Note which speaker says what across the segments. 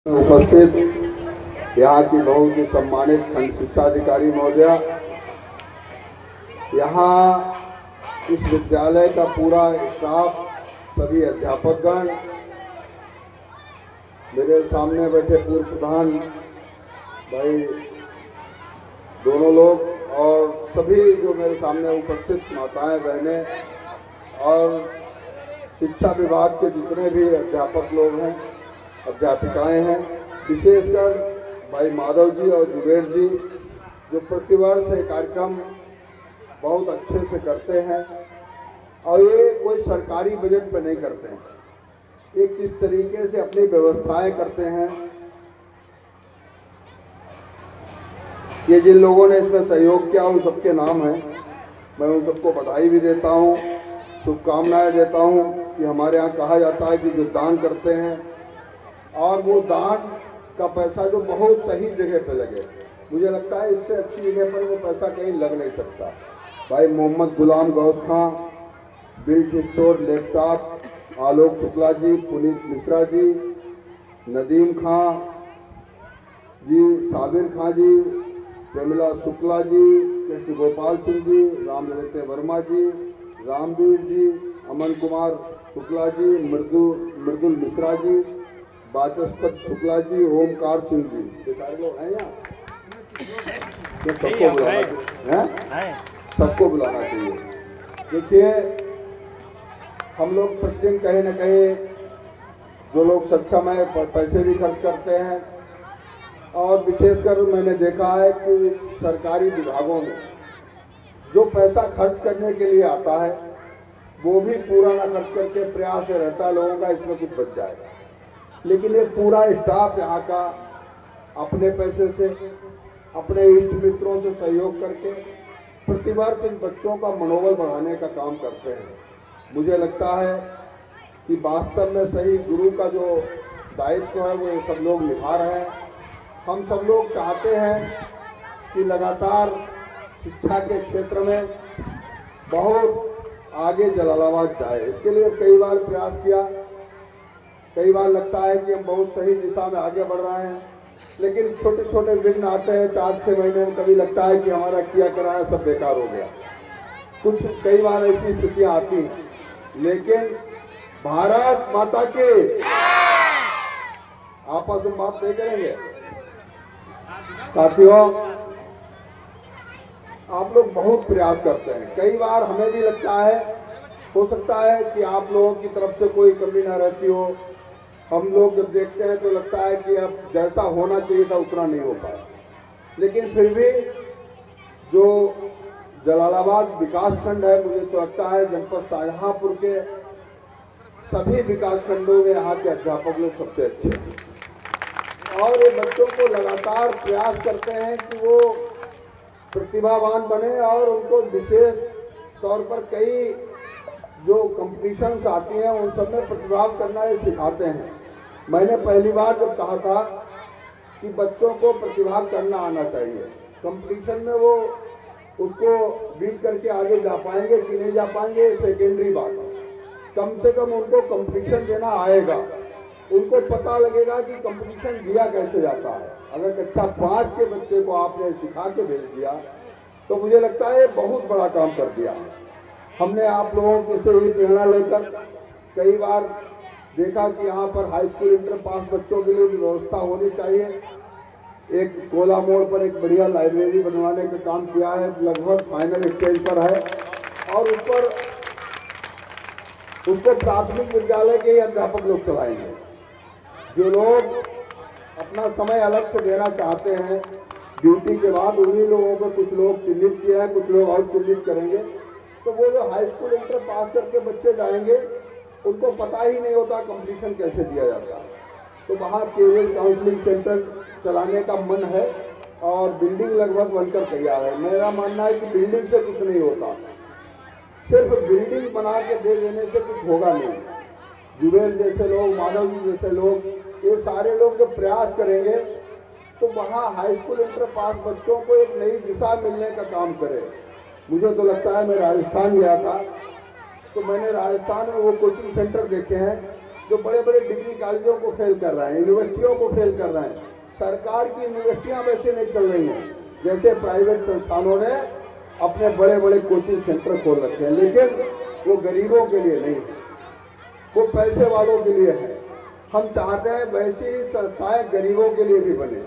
Speaker 1: उपस्थित यहाँ की बहुत ही सम्मानित खंड शिक्षा अधिकारी महोदया, यहाँ इस विद्यालय का पूरा स्टाफ, सभी अध्यापकगण, मेरे सामने बैठे पूर्व प्रधान भाई दोनों लोग और सभी जो मेरे सामने उपस्थित माताएं बहनें और शिक्षा विभाग के जितने भी अध्यापक लोग हैं, अध्यापिकाएं हैं, विशेषकर भाई माधव जी और जुबेर जी जो प्रतिवर्ष ये कार्यक्रम बहुत अच्छे से करते हैं और ये कोई सरकारी बजट पे नहीं करते हैं, ये किस तरीके से अपनी व्यवस्थाएं करते हैं। ये जिन लोगों ने इसमें सहयोग किया उन सबके नाम हैं, मैं उन सबको बधाई भी देता हूँ, शुभकामनाएं देता हूँ कि हमारे यहाँ कहा जाता है कि जो दान करते हैं और वो दान का पैसा जो बहुत सही जगह पे लगे, मुझे लगता है इससे अच्छी जगह पर वो पैसा कहीं लग नहीं सकता। भाई मोहम्मद गुलाम गौस खां, built store laptop, Alok Shukla ji, Puneet Mishra ji, Nadeem खां जी, साबिर खां जी, प्रमिला शुक्ला जी, कृष्ण गोपाल सिंह जी, रामलते वर्मा जी, रामवीर जी, अमन कुमार शुक्ला जी, मृदुल मिश्रा जी, बाचस्पत शुक्ला जी, ओमकार सिंह जी, ये सारे लोग हैं यहाँ। सबको बुलाना है, सबको बुलाना चाहिए। देखिए, हम लोग प्रतिदिन कहीं ना कहीं जो लोग शिक्षा में पैसे भी खर्च करते हैं और विशेषकर मैंने देखा है कि सरकारी विभागों में जो पैसा खर्च करने के लिए आता है वो भी पूरा ना खर्च करके प्रयास रहता है लोगों का इसमें कुछ बच जाएगा, लेकिन ये पूरा स्टाफ यहाँ का अपने पैसे से, अपने इष्ट मित्रों से सहयोग करके प्रतिवर्ष इन बच्चों का मनोबल बढ़ाने का काम करते हैं। मुझे लगता है कि वास्तव में सही गुरु का जो दायित्व है वो ये सब लोग निभा रहे हैं। हम सब लोग चाहते हैं कि लगातार शिक्षा के क्षेत्र में बहुत आगे जलालाबाद जाए, इसके लिए कई बार प्रयास किया, कई बार लगता है कि हम बहुत सही दिशा में आगे बढ़ रहे हैं, लेकिन छोटे छोटे विघ्न आते हैं 4-6 महीने में। कभी लगता है कि हमारा किया कराया सब बेकार हो गया, कुछ कई बार ऐसी स्थितियां आती हैं, लेकिन भारत माता के आपस में बात नहीं करेंगे साथियों। आप लोग बहुत प्रयास करते हैं, कई बार हमें भी लगता है, हो सकता है कि आप लोगों की तरफ से कोई कमी ना रहती हो, हम लोग जब देखते हैं तो लगता है कि अब जैसा होना चाहिए था उतना नहीं हो पाया, लेकिन फिर भी जो जलालाबाद विकास खंड है, मुझे तो लगता है जनपद शाहजहांपुर के सभी विकास खंडों में यहाँ के अध्यापक लोग सबसे अच्छे हैं और ये बच्चों को लगातार प्रयास करते हैं कि वो प्रतिभावान बने और उनको विशेष तौर पर कई जो कंपटीशंस आती हैं उन सब में प्रतिभाग करना ये सिखाते हैं। मैंने पहली बार जब कहा था कि बच्चों को प्रतिभाग करना आना चाहिए, कंपटीशन में वो उसको बीट करके आगे जा पाएंगे कि नहीं जा पाएंगे सेकेंडरी बात है, कम से कम उनको कंपटीशन देना आएगा, उनको पता लगेगा कि कंपटीशन दिया कैसे जाता है। अगर कक्षा 5 के बच्चे को आपने सिखा के भेज दिया तो मुझे लगता है बहुत बड़ा काम कर दिया। हमने आप लोगों के से ही प्रेरणा लेकर कई बार देखा कि यहाँ पर हाई स्कूल इंटर पास बच्चों के लिए भी व्यवस्था होनी चाहिए। एक कोला मोड़ पर एक बढ़िया लाइब्रेरी बनवाने का काम किया है, लगभग फाइनल स्टेज पर है और उसको प्राथमिक विद्यालय के ही अध्यापक लोग चलाएंगे। जो लोग अपना समय अलग से देना चाहते हैं ड्यूटी के बाद, उन्हीं लोगों को कुछ लोग चिन्हित किए हैं, कुछ लोग और चिन्हित करेंगे। तो वो जो हाई स्कूल इंटर पास करके बच्चे जाएंगे उनको पता ही नहीं होता कंपटीशन कैसे दिया जाता है, तो वहाँ केवल काउंसलिंग सेंटर चलाने का मन है और बिल्डिंग लगभग बनकर तैयार है। मेरा मानना है कि बिल्डिंग से कुछ नहीं होता, सिर्फ बिल्डिंग बना के दे देने से कुछ होगा नहीं। जुबेर जैसे लोग, माधव जी जैसे लोग, ये सारे लोग जब प्रयास करेंगे तो वहाँ हाई स्कूल इंटर पास बच्चों को एक नई दिशा मिलने का काम करे। मुझे तो लगता है, मैं राजस्थान गया था तो मैंने राजस्थान में वो कोचिंग सेंटर देखे हैं जो बड़े बड़े डिग्री कॉलेजों को फेल कर रहे हैं, यूनिवर्सिटियों को फेल कर रहे हैं। सरकार की यूनिवर्सिटियां वैसे नहीं चल रही हैं जैसे प्राइवेट संस्थानों ने अपने बड़े बड़े कोचिंग सेंटर खोल रखे हैं, लेकिन वो गरीबों के लिए नहीं है, वो पैसे वालों के लिए है। हम चाहते हैं वैसी ही संस्थाएं गरीबों के लिए भी बने,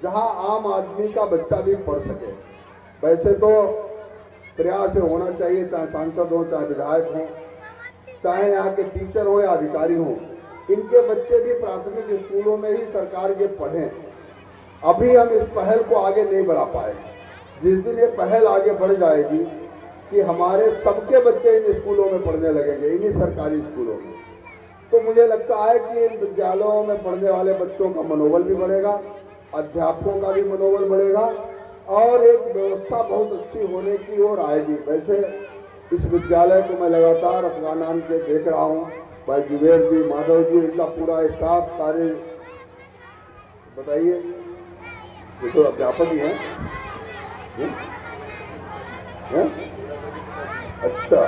Speaker 1: जहां आम आदमी का बच्चा भी पढ़ सके। वैसे तो प्रयास होना चाहिए, चाहे सांसद हो, चाहे विधायक हो, चाहे यहाँ के टीचर हो या अधिकारी हो, इनके बच्चे भी प्राथमिक स्कूलों में ही सरकार के पढ़ें। अभी हम इस पहल को आगे नहीं बढ़ा पाए। जिस दिन ये पहल आगे बढ़ जाएगी कि हमारे सबके बच्चे इन स्कूलों में पढ़ने लगेंगे, इन्हीं सरकारी स्कूलों में, तो मुझे लगता है कि इन विद्यालयों में पढ़ने वाले बच्चों का मनोबल भी बढ़ेगा, अध्यापकों का भी मनोबल बढ़ेगा और एक व्यवस्था बहुत अच्छी होने की ओर आएगी। वैसे इस विद्यालय को मैं लगातार अफगानान के देख रहा हूँ, भाई जुबेर जी, माधव जी, इनका पूरा स्टाफ, सारे बताइए, ये तो अध्यापक ही हैं। अच्छा,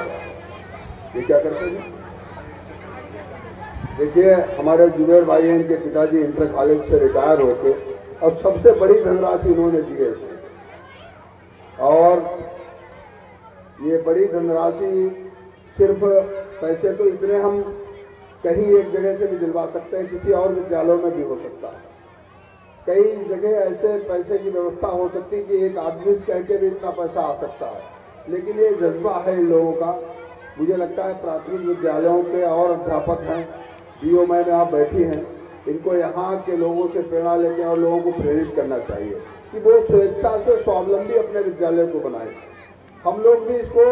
Speaker 1: ये क्या करते हैं? देखिए, हमारे जुबेर भाई हैं, इनके पिताजी इंटर कॉलेज से रिटायर होके और सबसे बड़ी धनराशि इन्होंने दी है इसमें, और ये बड़ी धनराशि सिर्फ पैसे तो इतने हम कहीं एक जगह से भी दिलवा सकते हैं, किसी और विद्यालयों में भी हो सकता है। कई जगह ऐसे पैसे की व्यवस्था हो सकती है कि एक आदमी से कह के भी इतना पैसा आ सकता है, लेकिन ये जज्बा है इन लोगों का। मुझे लगता है प्राथमिक विद्यालयों के और अध्यापक हैं, बीओ में आप बैठी हैं, इनको यहाँ के लोगों से प्रेरणा लेके और लोगों को प्रेरित करना चाहिए कि वो स्वेच्छा से स्वावलंबी अपने विद्यालय को बनाए। हम लोग भी इसको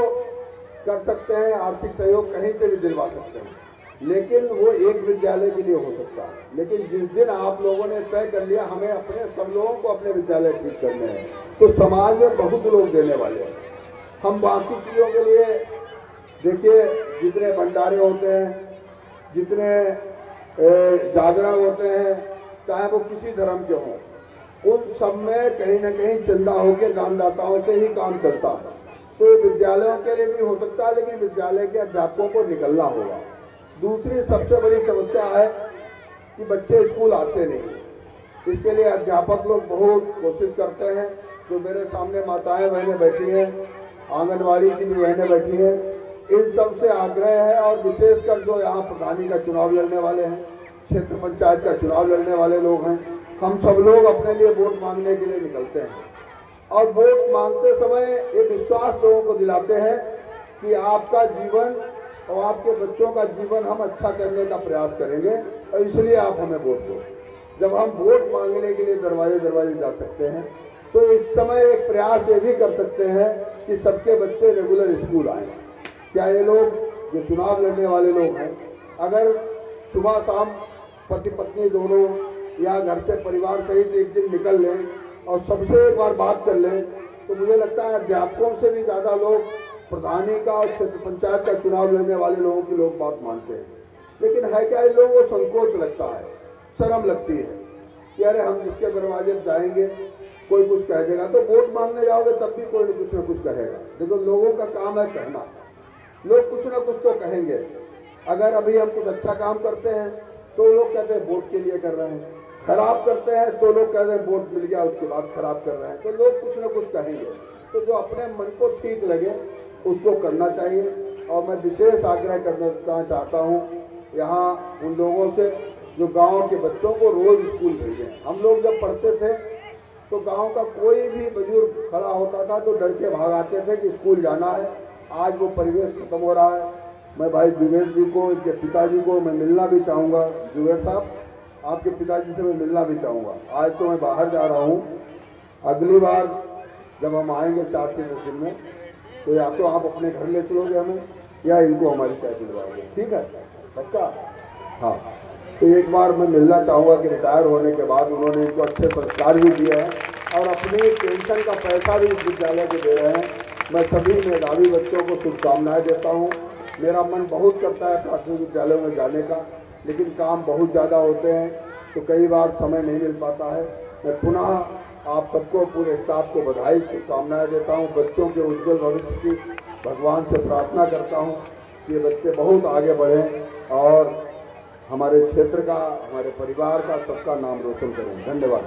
Speaker 1: कर सकते हैं, आर्थिक सहयोग कहीं से भी दिलवा सकते हैं, लेकिन वो एक विद्यालय के लिए हो सकता है। लेकिन जिस दिन आप लोगों ने तय कर लिया हमें अपने सब लोगों को अपने विद्यालय ठीक करने हैं, तो समाज में बहुत लोग देने वाले हैं। हम बाकी चीज़ों के लिए देखिए, जितने भंडारे होते हैं, जितने जागरण होते हैं, चाहे वो किसी धर्म के हों, उन सब में कहीं ना कहीं चंदा होकर दानदाताओं से ही काम चलता है। तो विद्यालयों के लिए भी हो सकता है, लेकिन विद्यालय के अध्यापकों को निकलना होगा। दूसरी सबसे बड़ी समस्या है कि बच्चे स्कूल आते नहीं। इसके लिए अध्यापक लोग बहुत कोशिश करते हैं। जो मेरे सामने माताएं बहनें बैठी हैं, आंगनवाड़ी की भी बहनें बैठी हैं, इन सब से आग्रह है, और विशेषकर जो यहाँ प्रधानी का चुनाव लड़ने वाले हैं, क्षेत्र पंचायत का चुनाव लड़ने वाले लोग हैं, हम सब लोग अपने लिए वोट मांगने के लिए निकलते हैं और वोट मांगते समय ये विश्वास लोगों को दिलाते हैं कि आपका जीवन और आपके बच्चों का जीवन हम अच्छा करने का प्रयास करेंगे, और इसलिए आप हमें वोट दो। जब हम वोट मांगने के लिए दरवाजे दरवाजे जा सकते हैं, तो इस समय एक प्रयास ये भी कर सकते हैं कि सबके बच्चे रेगुलर स्कूल आएँ। क्या ये लोग जो चुनाव लड़ने वाले लोग हैं, अगर सुबह शाम पति पत्नी दोनों या घर से परिवार सहित एक दिन निकल लें और सबसे एक बार बात कर लें, तो मुझे लगता है अध्यापकों से भी ज़्यादा लोग प्रधानी का और क्षेत्र पंचायत का चुनाव लड़ने वाले लोगों की लोग बात मानते हैं। लेकिन है क्या, इन लोगों को संकोच लगता है, शर्म लगती है कि अरे हम जिसके दरवाजे पर जाएंगे कोई कुछ कह देगा, तो वोट मांगने जाओगे तब भी कोई कुछ ना कुछ कहेगा। देखो, लोगों का काम है कहना, लोग कुछ ना कुछ तो कहेंगे। अगर अभी हम कुछ अच्छा काम करते हैं तो लोग कहते हैं वोट के लिए कर रहे हैं, खराब करते हैं तो लोग कहते हैं वोट मिल गया उसके बाद खराब कर रहे हैं, तो लोग कुछ ना कुछ कहेंगे। तो जो अपने मन को ठीक लगे उसको करना चाहिए। और मैं विशेष आग्रह करना चाहता हूँ यहाँ उन लोगों से जो गांव के बच्चों को रोज स्कूल भेजें। हम लोग जब पढ़ते थे तो गांव का कोई भी बुजुर्ग खड़ा होता था तो डर के भाग आते थे कि स्कूल जाना है। आज वो परिवेश खत्म हो रहा है। मैं भाई जुबेर जी को, इनके पिताजी को मैं मिलना भी चाहूँगा। जुबेर साहब, आपके पिताजी से मैं मिलना भी चाहूँगा। आज तो मैं बाहर जा रहा हूँ, अगली बार जब हम आएंगे 4 से 10 दिन में, तो या तो आप अपने घर ले चलोगे हमें, या इनको हमारी चाय दिलवाओगे, ठीक है? पक्का? हाँ। तो एक बार मैं मिलना चाहूँगा कि रिटायर होने के बाद उन्होंने इनको अच्छे संस्कार भी दिए हैं और अपनी पेंशन का पैसा भी इस विद्यालय को दे रहे हैं। मैं सभी मेधावी बच्चों को शुभकामनाएं देता हूँ। मेरा मन बहुत करता है प्राथमिक विद्यालयों में जाने का, लेकिन काम बहुत ज़्यादा होते हैं तो कई बार समय नहीं मिल पाता है। मैं पुनः आप सबको, पूरे स्टाफ को बधाई, शुभकामनाएं देता हूँ। बच्चों के उज्जवल भविष्य की भगवान से प्रार्थना करता हूँ कि ये बच्चे बहुत आगे बढ़ें और हमारे क्षेत्र का, हमारे परिवार का, सबका नाम रोशन करें। धन्यवाद।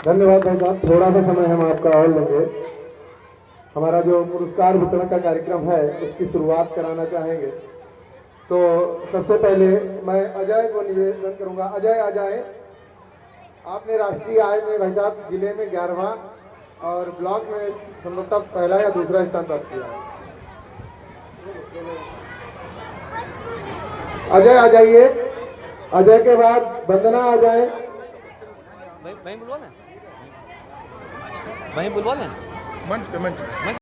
Speaker 2: धन्यवाद भाई साहब, थोड़ा सा समय हम आपका और लेंगे। हमारा जो पुरस्कार वितरण का कार्यक्रम है उसकी शुरुआत कराना चाहेंगे। तो सबसे पहले मैं अजय को निवेदन करूंगा, अजय आ जाए। आपने राष्ट्रीय आय में भाई साहब जिले में 11वां और ब्लॉक में संभवतः पहला या दूसरा स्थान प्राप्त किया है। अजय आ जाइए। अजय के बाद वंदना आ जाए।
Speaker 3: वहीं बुलवा लें, वहीं बुलवा लें।
Speaker 4: मंच पे